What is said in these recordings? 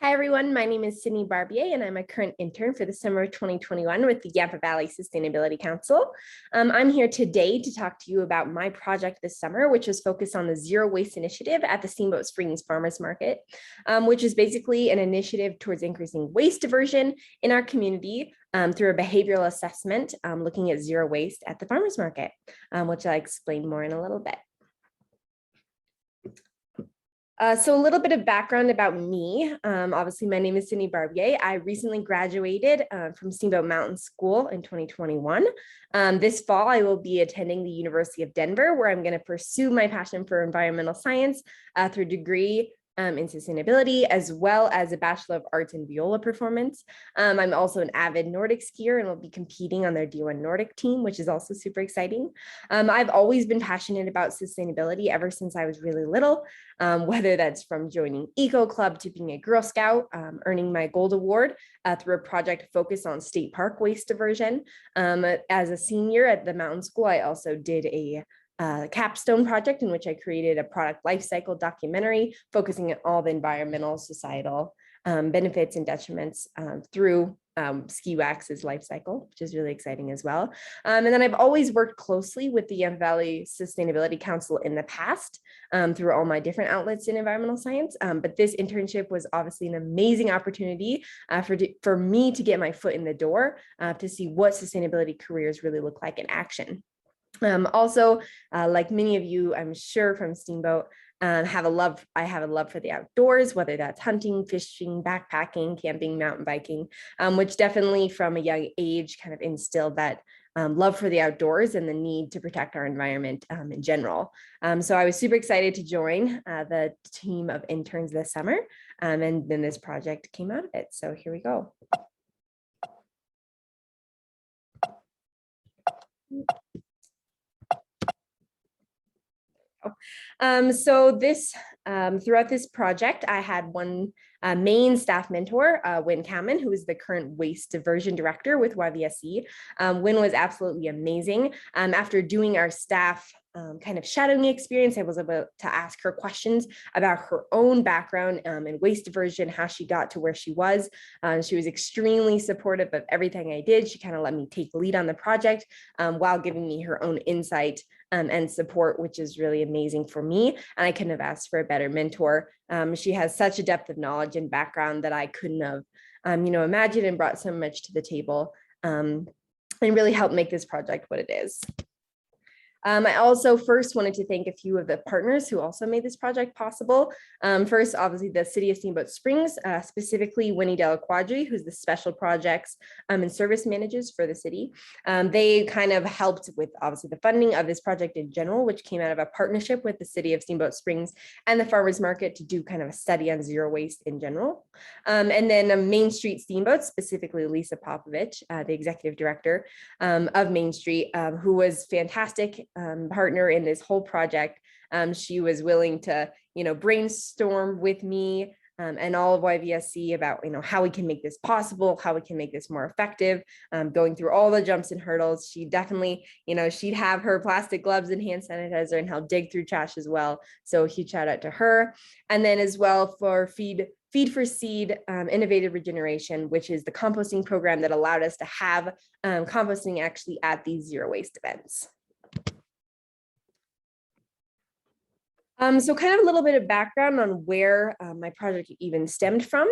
Hi, everyone. My name is Sidney Barbier, and I'm a current intern for the summer of 2021 with the Yampa Valley Sustainability Council. I'm here today to talk to you about my project this summer, which was focused on the Zero Waste Initiative at the Steamboat Springs Farmers Market, which is basically an initiative towards increasing waste diversion in our community through a behavioral assessment looking at zero waste at the farmers market, which I'll explain more in a little bit. So a little bit of background about me. Obviously, my name is Sidney Barbier. I recently graduated from Steamboat Mountain School in 2021. This fall, I will be attending the University of Denver, where I'm going to pursue my passion for environmental science through a degree in sustainability, as well as a Bachelor of Arts in viola performance. I'm also an avid Nordic skier and will be competing on their D1 Nordic team, which is also super exciting. I've always been passionate about sustainability ever since I was really little, whether that's from joining Eco Club to being a Girl Scout, earning my Gold Award through a project focused on state park waste diversion. As a senior at the mountain school, I also did a capstone project in which I created a product life cycle documentary focusing on all the environmental, societal benefits and detriments through ski wax's life cycle, which is really exciting as well. And then I've always worked closely with the Yampa Valley Sustainability Council in the past through all my different outlets in environmental science. But this internship was obviously an amazing opportunity for me to get my foot in the door to see what sustainability careers really look like in action. Also, like many of you, I'm sure from Steamboat, I have a love for the outdoors, whether that's hunting, fishing, backpacking, camping, mountain biking, which definitely from a young age kind of instilled that love for the outdoors and the need to protect our environment in general. So I was super excited to join the team of interns this summer, and then this project came out of it. So here we go. So throughout this project, I had one main staff mentor, Wynn Kamen, who is the current waste diversion director with YVSC. Wynn was absolutely amazing. After doing our staff kind of shadowing experience, I was able to ask her questions about her own background in waste diversion, how she got to where she was. She was extremely supportive of everything I did. She kind of let me take lead on the project while giving me her own insight and support, which is really amazing for me. And I couldn't have asked for a better mentor. She has such a depth of knowledge and background that I couldn't have, imagined, and brought so much to the table and really helped make this project what it is. I also first wanted to thank a few of the partners who also made this project possible. First, obviously, the City of Steamboat Springs, specifically Winnie Della Quadri, who's the special projects and service managers for the city. They kind of helped with, obviously, the funding of this project in general, which came out of a partnership with the City of Steamboat Springs and the Farmers Market to do kind of a study on zero waste in general. And then Main Street Steamboat, specifically Lisa Popovich, the executive director of Main Street, who was fantastic partner in this whole project. She was willing to, brainstorm with me and all of YVSC about, how we can make this possible, how we can make this more effective, going through all the jumps and hurdles. She definitely, she'd have her plastic gloves and hand sanitizer and help dig through trash as well. So huge shout out to her. And then as well for Feed for Seed Innovative Regeneration, which is the composting program that allowed us to have composting actually at these zero waste events. So kind of a little bit of background on where my project even stemmed from.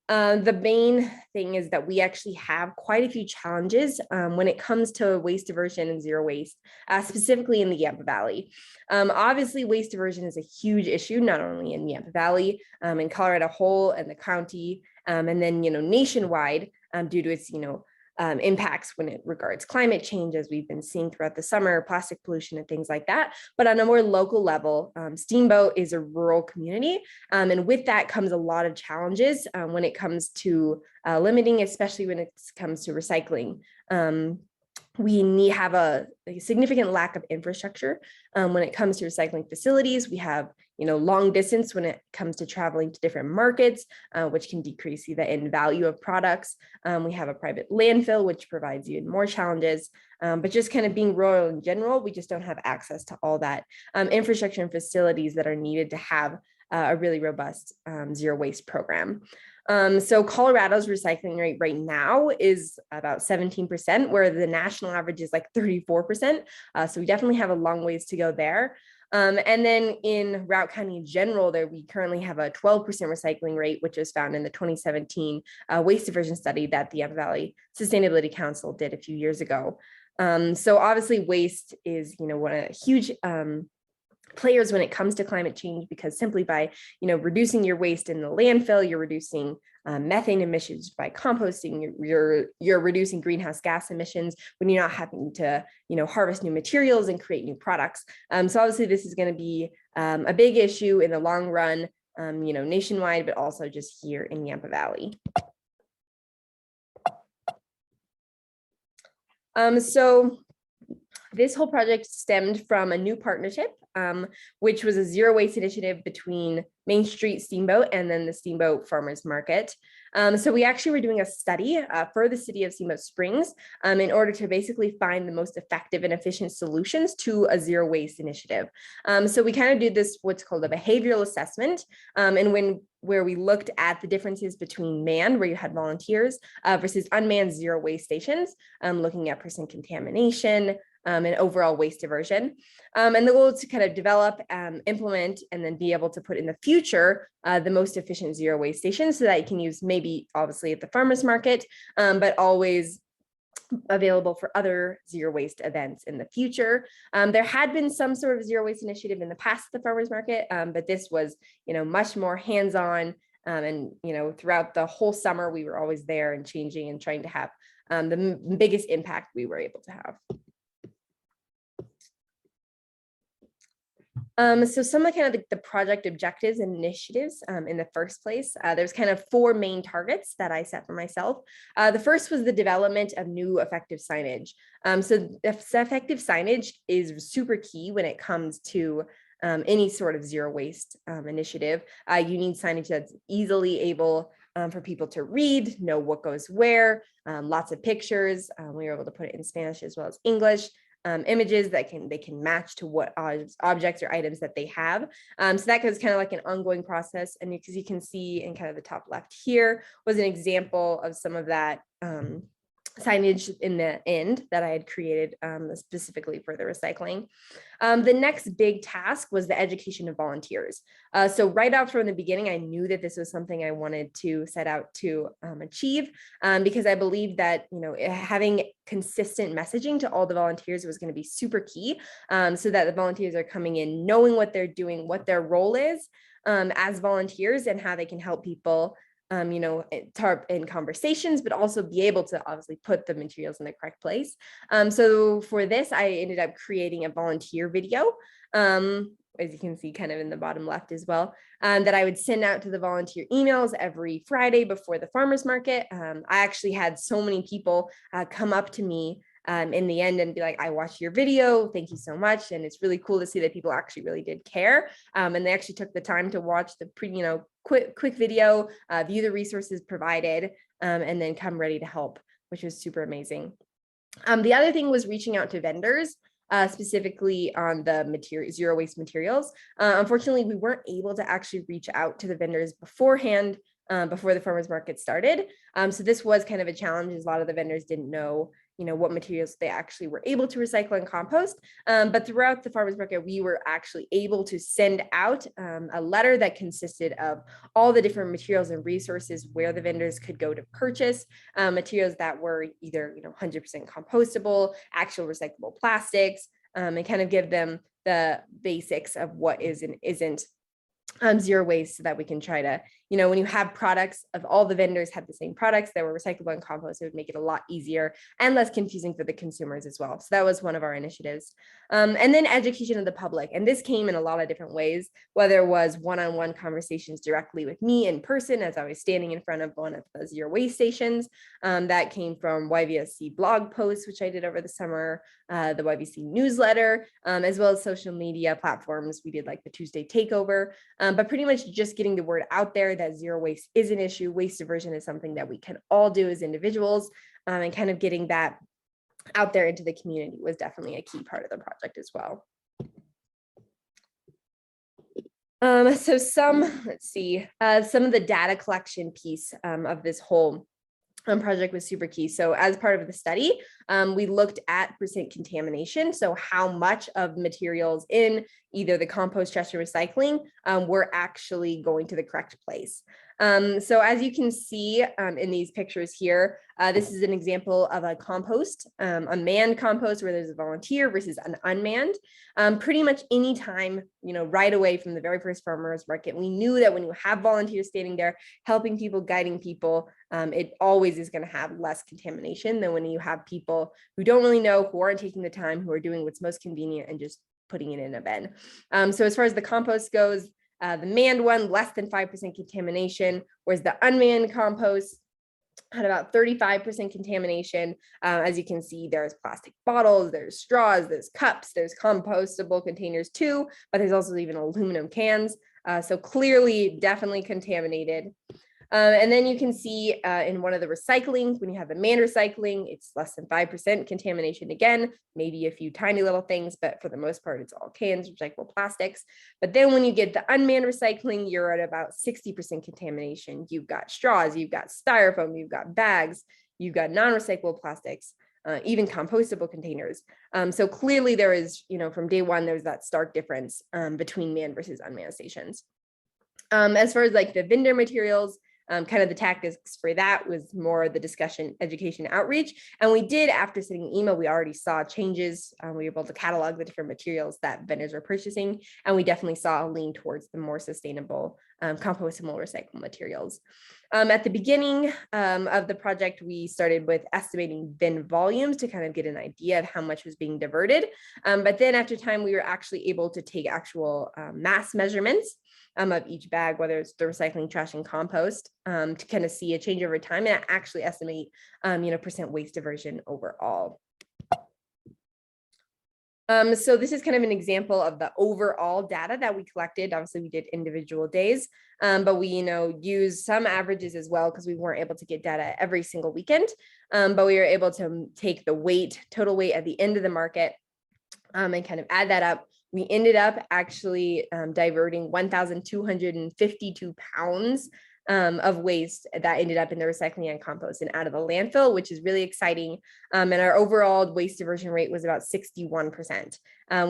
The main thing is that we actually have quite a few challenges when it comes to waste diversion and zero waste, specifically in the Yampa Valley. Obviously, waste diversion is a huge issue, not only in Yampa Valley, in Colorado whole and the county, and then, nationwide due to its, impacts when it regards climate change, as we've been seeing throughout the summer, plastic pollution and things like that. But on a more local level, Steamboat is a rural community. And with that comes a lot of challenges when it comes to limiting, especially when it comes to recycling. We have a significant lack of infrastructure when it comes to recycling facilities. We have, long distance when it comes to traveling to different markets, which can decrease the end value of products. We have a private landfill, which provides even more challenges. But just kind of being rural in general, we just don't have access to all that infrastructure and facilities that are needed to have a really robust zero waste program. So Colorado's recycling rate right now is about 17%, where the national average is like 34%. So we definitely have a long ways to go there. And then in Routt County in general, we currently have a 12% recycling rate, which was found in the 2017 waste diversion study that the Yampa Valley Sustainability Council did a few years ago. So obviously waste is, one of the huge players when it comes to climate change, because simply by reducing your waste in the landfill, you're reducing methane emissions. By composting, you're reducing greenhouse gas emissions when you're not having to harvest new materials and create new products. So obviously this is going to be a big issue in the long run, nationwide, but also just here in Yampa Valley. So this whole project stemmed from a new partnership, which was a zero waste initiative between Main Street Steamboat and then the Steamboat Farmers Market. So we actually were doing a study for the city of Steamboat Springs in order to basically find the most effective and efficient solutions to a zero waste initiative. So we kind of did this, what's called a behavioral assessment, and where we looked at the differences between manned, where you had volunteers, versus unmanned zero waste stations, looking at percent contamination, and overall waste diversion. And the goal is to kind of develop, implement, and then be able to put in the future the most efficient zero waste stations, so that you can use maybe obviously at the farmers market, but always available for other zero waste events in the future. There had been some sort of zero waste initiative in the past at the farmers market, but this was much more hands-on. And throughout the whole summer, we were always there and changing and trying to have the biggest impact we were able to have. So some of kind of the project objectives and initiatives in the first place, there's kind of 4 main targets that I set for myself. The first was the development of new effective signage. So effective signage is super key when it comes to any sort of zero waste initiative. You need signage that's easily able for people to read, know what goes where, lots of pictures. We were able to put it in Spanish as well as English. Images that they can match to what objects or items that they have. So that was kind of like an ongoing process. And because you can see in kind of the top left here was an example of some of that signage in the end that I had created specifically for the recycling. The next big task was the education of volunteers. So right out from the beginning, I knew that this was something I wanted to set out to achieve, because I believe that having consistent messaging to all the volunteers was going to be super key, so that the volunteers are coming in knowing what they're doing, what their role is as volunteers, and how they can help people in conversations, but also be able to obviously put the materials in the correct place. So for this, I ended up creating a volunteer video, as you can see kind of in the bottom left as well, that I would send out to the volunteer emails every Friday before the farmers market. I actually had so many people come up to me in the end and be like, I watched your video, thank you so much. And it's really cool to see that people actually really did care. And they actually took the time to watch the quick video, view the resources provided, and then come ready to help, which was super amazing. The other thing was reaching out to vendors, specifically on the zero waste materials. Unfortunately, we weren't able to actually reach out to the vendors beforehand, before the farmers market started. So this was kind of a challenge, as a lot of the vendors didn't know what materials they actually were able to recycle and compost. But throughout the farmers market, we were actually able to send out a letter that consisted of all the different materials and resources where the vendors could go to purchase materials that were either 100% compostable, actual recyclable plastics, and kind of give them the basics of what is and isn't zero waste, so that we can try to, when you have products of all the vendors had the same products that were recyclable and compost, it would make it a lot easier and less confusing for the consumers as well. So that was one of our initiatives. And then education of the public. And this came in a lot of different ways, whether it was one-on-one conversations directly with me in person as I was standing in front of one of the zero waste stations. That came from YVSC blog posts, which I did over the summer, the YVC newsletter, as well as social media platforms. We did like the Tuesday takeover, but pretty much just getting the word out there that zero waste is an issue. Waste diversion is something that we can all do as individuals, and kind of getting that out there into the community was definitely a key part of the project as well. So let's see, some of the data collection piece of this whole project was super key. So as part of the study, we looked at percent contamination. So how much of materials in either the compost, trash, or recycling were actually going to the correct place. So as you can see in these pictures here, this is an example of a compost, a manned compost where there's a volunteer versus an unmanned. Pretty much anytime, right away from the very first farmers market, we knew that when you have volunteers standing there, helping people, guiding people, it always is going to have less contamination than when you have people who don't really know, who aren't taking the time, who are doing what's most convenient and just putting it in a bin. So as far as the compost goes, the manned one, less than 5% contamination, whereas the unmanned compost had about 35% contamination. As you can see, there's plastic bottles, there's straws, there's cups, there's compostable containers too, but there's also even aluminum cans. So clearly, definitely contaminated. And then you can see in one of the recycling, when you have the manned recycling, it's less than 5% contamination again, maybe a few tiny little things, but for the most part, it's all cans, recyclable plastics. But then when you get the unmanned recycling, you're at about 60% contamination. You've got straws, you've got styrofoam, you've got bags, you've got non-recyclable plastics, even compostable containers. So clearly there is, from day one, there's that stark difference between manned versus unmanned stations. As far as like the vendor materials, kind of the tactics for that was more the discussion, education, outreach. And we did, after sending an email, we already saw changes. We were able to catalog the different materials that vendors were purchasing. And we definitely saw a lean towards the more sustainable compostable recyclable materials. At the beginning of the project, we started with estimating bin volumes to kind of get an idea of how much was being diverted. But then after time, we were actually able to take actual mass measurements of each bag, whether it's the recycling, trash, and compost, to kind of see a change over time and actually estimate, percent waste diversion overall. So this is kind of an example of the overall data that we collected. Obviously, we did individual days, but we, used some averages as well because we weren't able to get data every single weekend. But we were able to take the total weight at the end of the market, and kind of add that up. We ended up actually diverting 1,252 pounds of waste that ended up in the recycling and compost and out of the landfill, which is really exciting. And our overall waste diversion rate was about 61%,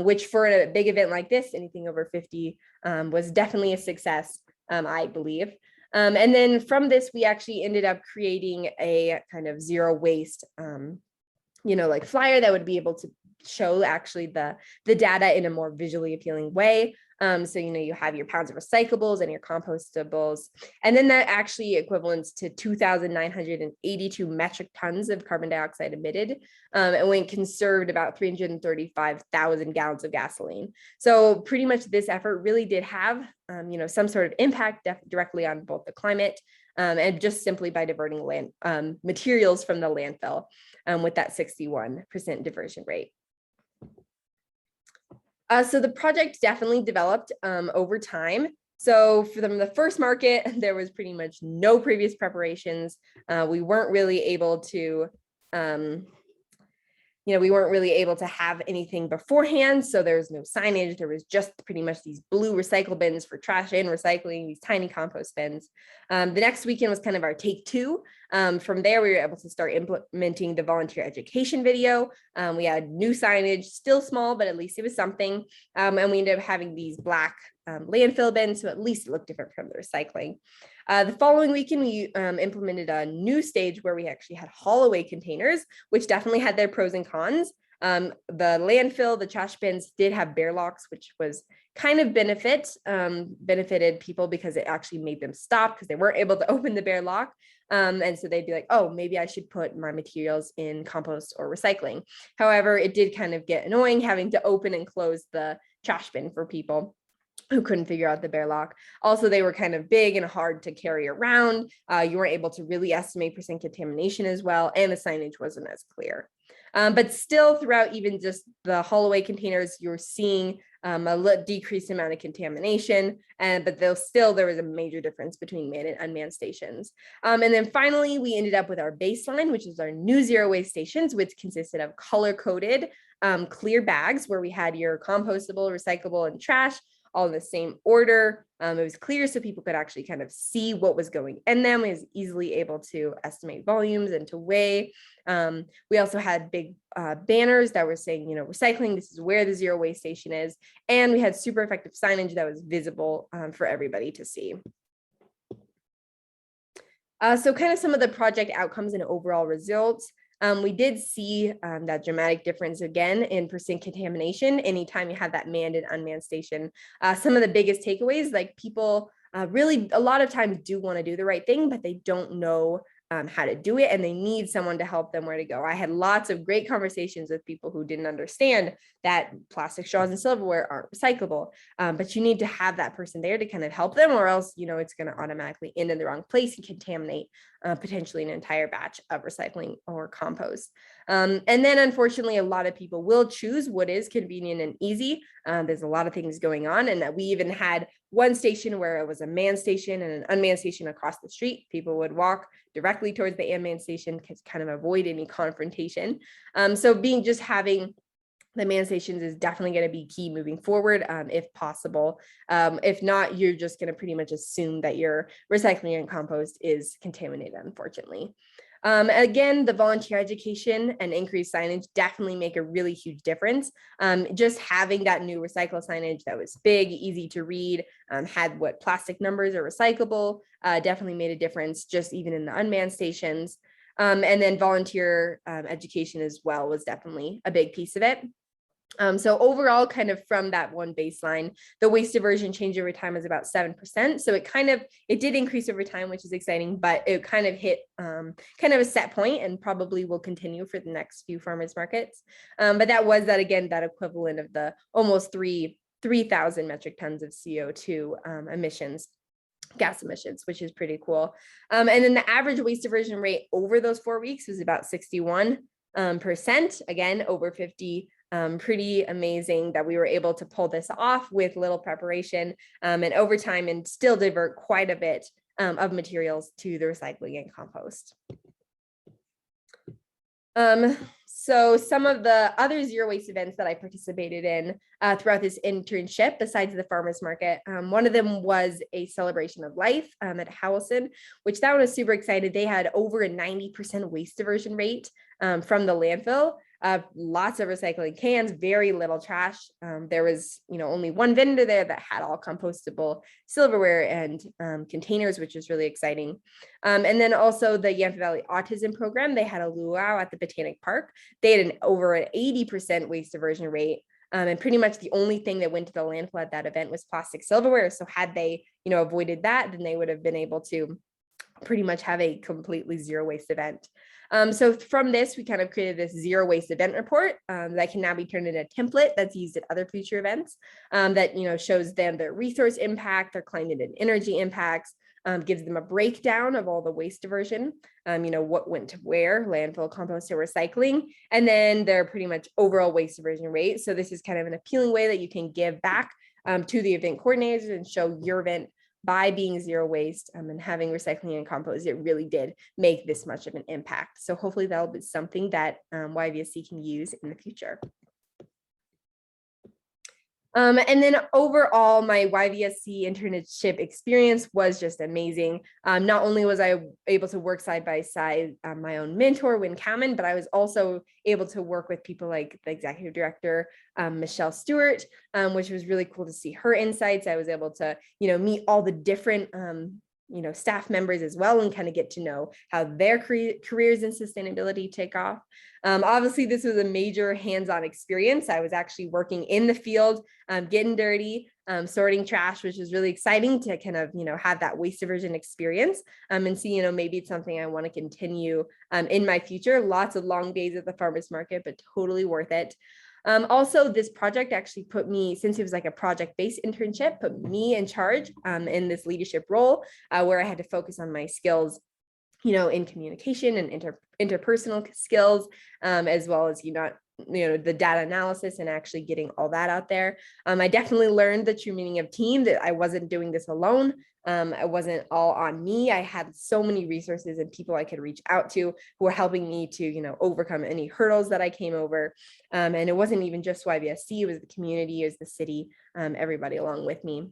which for a big event like this, anything over 50 was definitely a success, I believe. And then from this, we actually ended up creating a kind of zero waste, like flyer that would be able to show actually the data in a more visually appealing way. So, you have your pounds of recyclables and your compostables, and then that actually equivalents to 2,982 metric tons of carbon dioxide emitted, and when conserved about 335,000 gallons of gasoline. So pretty much this effort really did have, some sort of impact directly on both the climate and just simply by diverting materials from the landfill with that 61% diversion rate. So the project definitely developed over time. So from the first market, there was pretty much no previous preparations. We weren't really able to, have anything beforehand. So there was no signage. There was just pretty much these blue recycle bins for trash and recycling, these tiny compost bins. The next weekend was kind of our take two. From there, we were able to start implementing the volunteer education video. We had new signage, still small, but at least it was something. And we ended up having these black landfill bins, so at least it looked different from the recycling. The following weekend, we implemented a new stage where we actually had haul away containers, which definitely had their pros and cons. The landfill, the trash bins did have bear locks, which was kind of benefited people because it actually made them stop because they weren't able to open the bear lock. And so they'd be like, oh, maybe I should put my materials in compost or recycling. However, it did kind of get annoying having to open and close the trash bin for people who couldn't figure out the bear lock. Also, they were kind of big and hard to carry around. You weren't able to really estimate percent contamination as well, and the signage wasn't as clear. But still, throughout even just the haul away containers, you're seeing a decreased amount of contamination, but there was a major difference between manned and unmanned stations. And then finally, we ended up with our baseline, which is our new zero waste stations, which consisted of color-coded clear bags where we had your compostable, recyclable, and trash, all in the same order. It was clear so people could actually kind of see what was going in them. It was easily able to estimate volumes and to weigh. We also had big banners that were saying, recycling, this is where the zero waste station is. And we had super effective signage that was visible for everybody to see. So kind of some of the project outcomes and overall results. We did see that dramatic difference again in percent contamination anytime you have that manned and unmanned station. Some of the biggest takeaways, like people really a lot of times do want to do the right thing, but they don't know how to do it, and they need someone to help them where to go. I had lots of great conversations with people who didn't understand that plastic straws and silverware aren't recyclable, but you need to have that person there to kind of help them, or else it's going to automatically end in the wrong place and contaminate potentially an entire batch of recycling or compost. And then unfortunately, a lot of people will choose what is convenient and easy. There's a lot of things going on, and that we even had one station where it was a manned station and an unmanned station across the street. People would walk directly towards the unmanned station to kind of avoid any confrontation. So having the manned stations is definitely going to be key moving forward, if possible. If not, you're just going to pretty much assume that your recycling and compost is contaminated, unfortunately. Again, the volunteer education and increased signage definitely make a really huge difference. Just having that new recycle signage that was big, easy to read, had what plastic numbers are recyclable, definitely made a difference, just even in the unmanned stations. And then volunteer education as well was definitely a big piece of it. So overall, kind of from that one baseline, the waste diversion change over time was about 7%. So it did increase over time, which is exciting, but it kind of hit kind of a set point and probably will continue for the next few farmers markets. But that equivalent of the almost 3,000 metric tons of CO2 emissions. Gas emissions, which is pretty cool. And then the average waste diversion rate over those 4 weeks was about 61%, again, over 50. Pretty amazing that we were able to pull this off with little preparation and over time, and still divert quite a bit of materials to the recycling and compost. So some of the other zero waste events that I participated in throughout this internship, besides the farmers market, one of them was a celebration of life at Howelson, which that one was super excited. They had over a 90% waste diversion rate from the landfill. Lots of recycling cans, very little trash. There was, only one vendor there that had all compostable silverware and containers, which was really exciting. And then also the Yampa Valley Autism Program, they had a luau at the Botanic Park. They had over an 80% waste diversion rate. And pretty much the only thing that went to the landfill at that event was plastic silverware. So had they, avoided that, then they would have been able to pretty much have a completely zero waste event. So from this, we kind of created this zero waste event report that can now be turned into a template that's used at other future events that, shows them their resource impact, their climate and energy impacts, gives them a breakdown of all the waste diversion, what went to where, landfill, compost, or recycling, and then their pretty much overall waste diversion rate. So this is kind of an appealing way that you can give back to the event coordinators and show your event by being zero waste and having recycling and compost, it really did make this much of an impact. So hopefully that'll be something that YVSC can use in the future. And then overall, my YVSC internship experience was just amazing. Not only was I able to work side by side my own mentor, Wynn Cameron, but I was also able to work with people like the executive director, Michelle Stewart, which was really cool to see her insights. I was able to, meet all the different staff members as well, and kind of get to know how their careers in sustainability take off. Obviously, this was a major hands-on experience. I was actually working in the field, getting dirty, sorting trash, which is really exciting to kind of, have that waste diversion experience and see, maybe it's something I want to continue in my future. Lots of long days at the farmers market, but totally worth it. Also, this project actually put me, since it was like a project-based internship, put me in charge in this leadership role where I had to focus on my skills, in communication and interpersonal skills, as well as, the data analysis and actually getting all that out there. I definitely learned the true meaning of team, that I wasn't doing this alone. It wasn't all on me. I had so many resources and people I could reach out to who were helping me to, overcome any hurdles that I came over. And it wasn't even just YVSC, it was the community, it was the city, everybody along with me.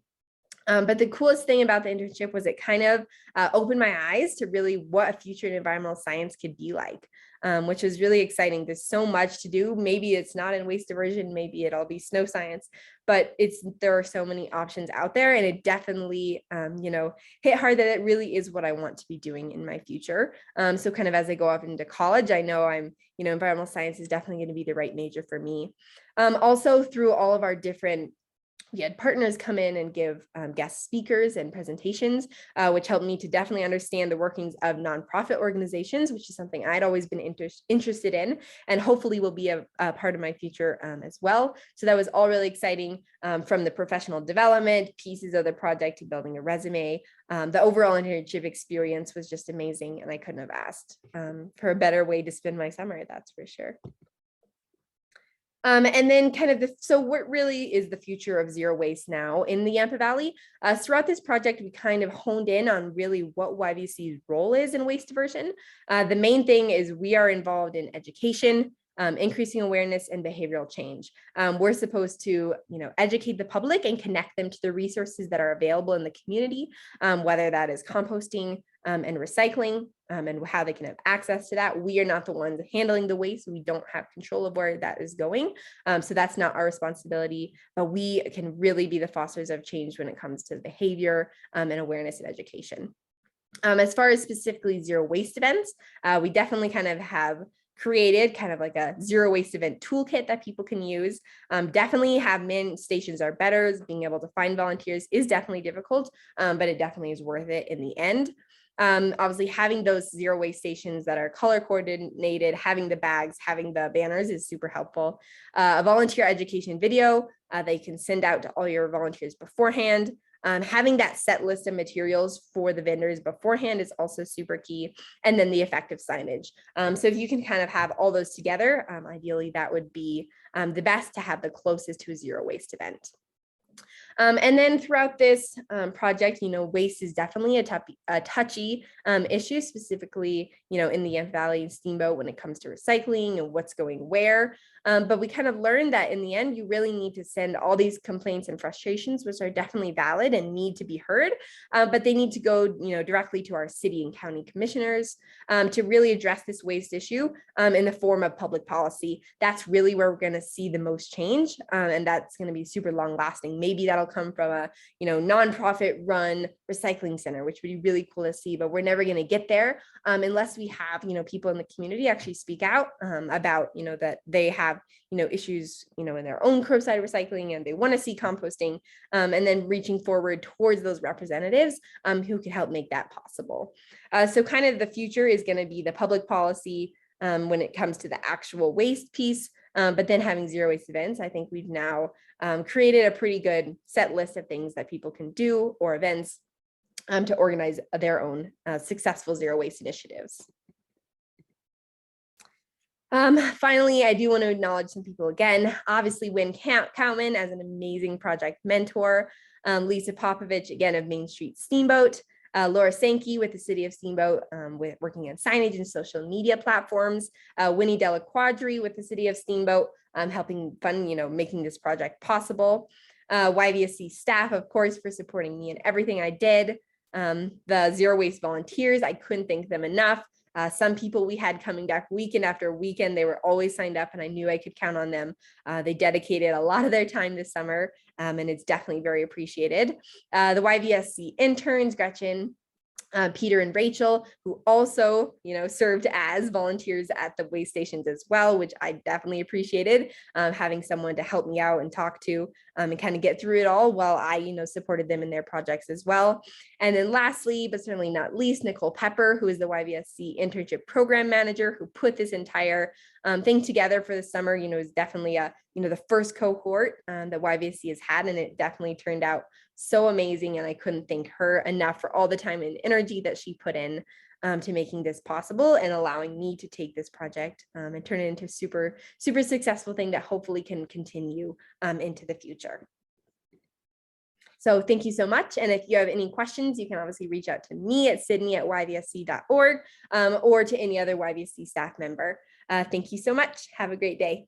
But the coolest thing about the internship was it kind of opened my eyes to really what a future in environmental science could be like, which was really exciting. There's so much to do. Maybe it's not in waste diversion, maybe it'll be snow science, but there are so many options out there, and it definitely, hit hard that it really is what I want to be doing in my future. So kind of as I go off into college, I know environmental science is definitely going to be the right major for me. Also, through all of our different we had partners come in and give guest speakers and presentations, which helped me to definitely understand the workings of nonprofit organizations, which is something I'd always been interested in, and hopefully will be a part of my future as well. So that was all really exciting, from the professional development pieces of the project to building a resume. The overall internship experience was just amazing, and I couldn't have asked for a better way to spend my summer, that's for sure. And then kind of so what really is the future of zero waste now in the Yampa Valley? Throughout this project, we kind of honed in on really what YVC's role is in waste diversion. The main thing is we are involved in education, increasing awareness, and behavioral change. We're supposed to, educate the public and connect them to the resources that are available in the community, whether that is composting and recycling, and how they can have access to that. We are not the ones handling the waste. We don't have control of where that is going. So that's not our responsibility, but we can really be the fosters of change when it comes to behavior and awareness and education. As far as specifically zero waste events, we definitely kind of have created kind of like a zero waste event toolkit that people can use. Definitely admin stations are better. Being able to find volunteers is definitely difficult, but it definitely is worth it in the end. Obviously, having those zero waste stations that are color coordinated, having the bags, having the banners is super helpful. A volunteer education video they can send out to all your volunteers beforehand. Having that set list of materials for the vendors beforehand is also super key. And then the effective signage. So if you can kind of have all those together, ideally that would be the best to have the closest to a zero waste event. And then throughout this project, waste is definitely a touchy issue, specifically, in the Yampa Valley and Steamboat when it comes to recycling and what's going where. But we kind of learned that in the end, you really need to send all these complaints and frustrations, which are definitely valid and need to be heard, but they need to go, directly to our city and county commissioners to really address this waste issue in the form of public policy. That's really where we're going to see the most change, and that's going to be super long lasting. Maybe that'll come from a nonprofit run recycling center, which would be really cool to see, but we're never going to get there unless we have people in the community actually speak out about that they have issues in their own curbside recycling and they want to see composting, and then reaching forward towards those representatives who can help make that possible. So kind of the future is going to be the public policy when it comes to the actual waste piece. But then having zero waste events, I think we've now created a pretty good set list of things that people can do or events to organize their own successful zero waste initiatives. Finally, I do want to acknowledge some people again. Obviously, Wynn Cowman as an amazing project mentor, Lisa Popovich, again, of Main Street Steamboat, Laura Sankey with the City of Steamboat, with working on signage and social media platforms, Winnie Della Quadri with the City of Steamboat, helping fund, making this project possible. YVSC staff, of course, for supporting me in everything I did. The zero waste volunteers, I couldn't thank them enough. Some people we had coming back weekend after weekend, they were always signed up and I knew I could count on them. They dedicated a lot of their time this summer, and it's definitely very appreciated. The YVSC interns, Gretchen, Peter and Rachel, who also, served as volunteers at the waste stations as well, which I definitely appreciated, having someone to help me out and talk to and kind of get through it all while I, supported them in their projects as well. And then lastly, but certainly not least, Nicole Pepper, who is the YVSC internship program manager, who put this entire thing together for the summer. Is definitely the first cohort that YVSC has had, and it definitely turned out so amazing, and I couldn't thank her enough for all the time and energy that she put in. to making this possible and allowing me to take this project and turn it into super successful thing that hopefully can continue into the future. So thank you so much. And if you have any questions, you can obviously reach out to me at sydney@yvsc.org or to any other YVSC staff member. Thank you so much. Have a great day.